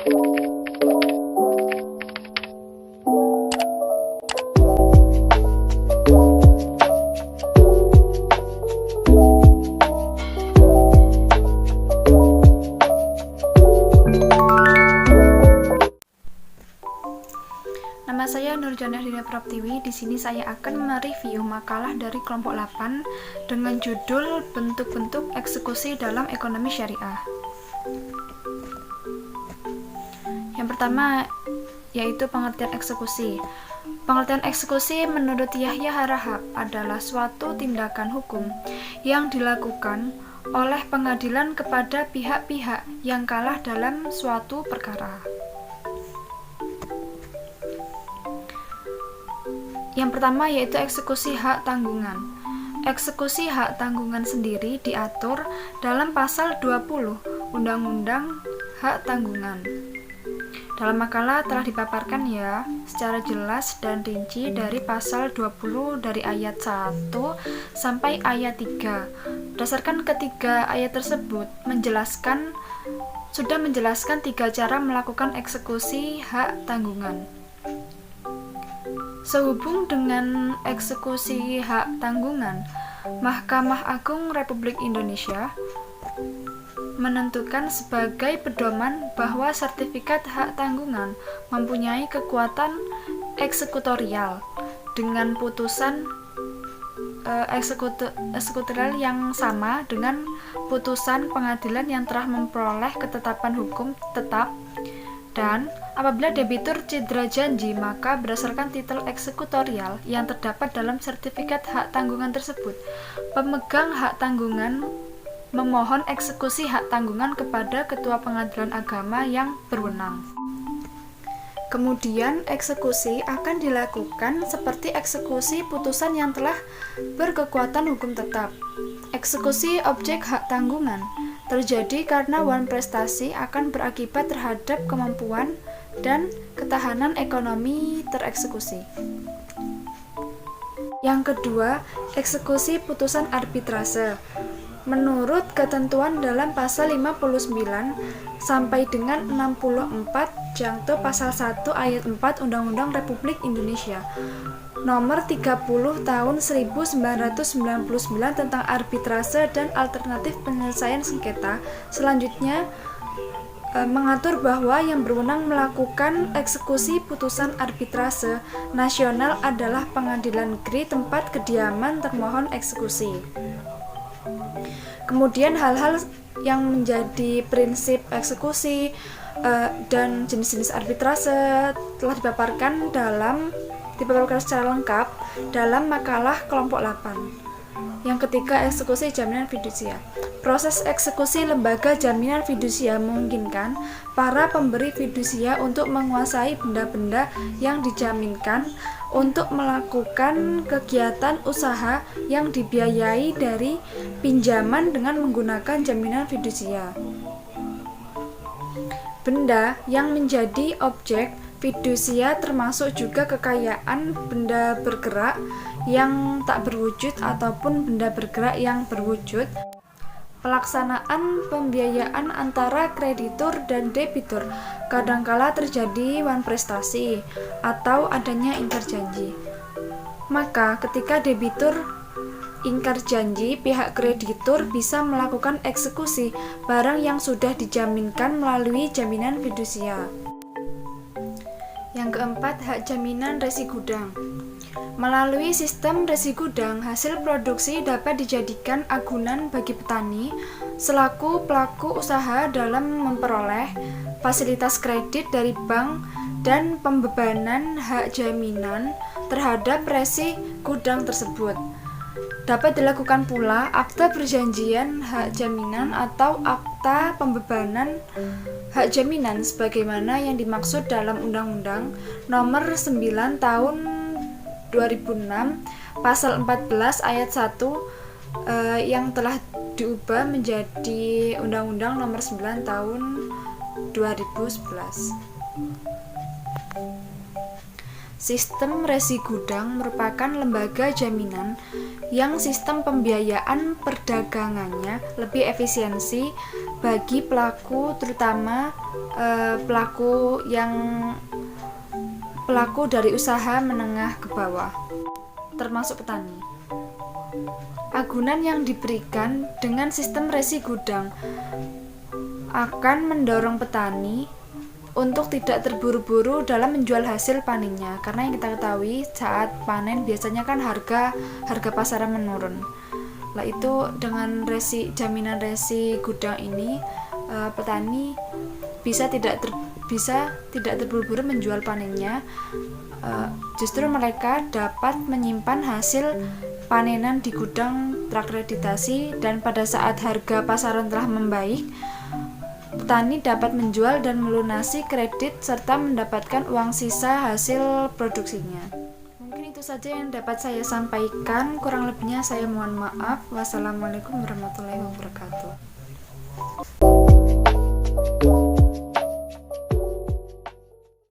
Nama saya Nurjana Dina Praptiwi. Di sini saya akan mereview makalah dari kelompok 8 dengan judul Bentuk-bentuk eksekusi dalam ekonomi syariah. Yang pertama yaitu pengertian eksekusi. Pengertian eksekusi menurut Yahya Harahap adalah suatu tindakan hukum yang dilakukan oleh pengadilan kepada pihak-pihak yang kalah dalam suatu perkara. Yang pertama yaitu eksekusi hak tanggungan. Eksekusi hak tanggungan sendiri diatur dalam pasal 20 Undang-Undang Hak Tanggungan. Dalam makalah telah dipaparkan secara jelas dan rinci dari pasal 20 dari ayat 1 sampai ayat 3. Berdasarkan ketiga ayat tersebut sudah menjelaskan 3 cara melakukan eksekusi hak tanggungan. Sehubung dengan eksekusi hak tanggungan, Mahkamah Agung Republik Indonesia menentukan sebagai pedoman bahwa sertifikat hak tanggungan mempunyai kekuatan eksekutorial dengan putusan eksekutorial yang sama dengan putusan pengadilan yang telah memperoleh ketetapan hukum tetap. Dan apabila debitur cedera janji, maka berdasarkan titel eksekutorial yang terdapat dalam sertifikat hak tanggungan tersebut, pemegang hak tanggungan memohon eksekusi hak tanggungan kepada ketua pengadilan agama yang berwenang. Kemudian eksekusi akan dilakukan seperti eksekusi putusan yang telah berkekuatan hukum tetap. Eksekusi objek hak tanggungan terjadi karena wan prestasi akan berakibat terhadap kemampuan dan ketahanan ekonomi tereksekusi. Yang kedua, eksekusi putusan arbitrase. Menurut ketentuan dalam pasal 59 sampai dengan 64 jangto pasal 1 ayat 4 Undang-Undang Republik Indonesia Nomor 30 tahun 1999 tentang arbitrase dan alternatif penyelesaian sengketa, selanjutnya mengatur bahwa yang berwenang melakukan eksekusi putusan arbitrase nasional adalah pengadilan negeri tempat kediaman termohon eksekusi. Kemudian hal-hal yang menjadi prinsip eksekusi dan jenis-jenis arbitrase telah dipaparkan secara lengkap dalam makalah kelompok 8. Yang ketiga, eksekusi jaminan fidusia. Proses eksekusi lembaga jaminan fidusia memungkinkan para pemberi fidusia untuk menguasai benda-benda yang dijaminkan untuk melakukan kegiatan usaha yang dibiayai dari pinjaman dengan menggunakan jaminan fidusia. Benda yang menjadi objek fidusia termasuk juga kekayaan benda bergerak yang tak berwujud ataupun benda bergerak yang berwujud. Pelaksanaan pembiayaan antara kreditur dan debitur kadangkala terjadi wan prestasi atau adanya ingkar janji. Maka ketika debitur ingkar janji, pihak kreditur bisa melakukan eksekusi barang yang sudah dijaminkan melalui jaminan fidusia. Yang keempat, hak jaminan resi gudang. Melalui sistem resi gudang, hasil produksi dapat dijadikan agunan bagi petani selaku pelaku usaha dalam memperoleh fasilitas kredit dari bank dan pembebanan hak jaminan terhadap resi gudang tersebut. Dapat dilakukan pula akta perjanjian hak jaminan atau akta pembebanan hak jaminan sebagaimana yang dimaksud dalam Undang-Undang Nomor 9 Tahun 2006 Pasal 14 Ayat 1 yang telah diubah menjadi Undang-Undang Nomor 9 Tahun 2011. Sistem resi gudang merupakan lembaga jaminan yang sistem pembiayaan perdagangannya lebih efisiensi bagi pelaku, terutama pelaku dari usaha menengah ke bawah, termasuk petani. Agunan yang diberikan dengan sistem resi gudang akan mendorong petani untuk tidak terburu-buru dalam menjual hasil panennya, karena yang kita ketahui saat panen biasanya kan harga pasaran menurun. Lah itu dengan jaminan resi gudang ini, petani bisa tidak terburu-buru menjual panennya. Justru mereka dapat menyimpan hasil panenan di gudang terakreditasi, dan pada saat harga pasaran telah membaik, petani dapat menjual dan melunasi kredit serta mendapatkan uang sisa hasil produksinya. Mungkin itu saja yang dapat saya sampaikan, kurang lebihnya saya mohon maaf. Wassalamualaikum warahmatullahi wabarakatuh.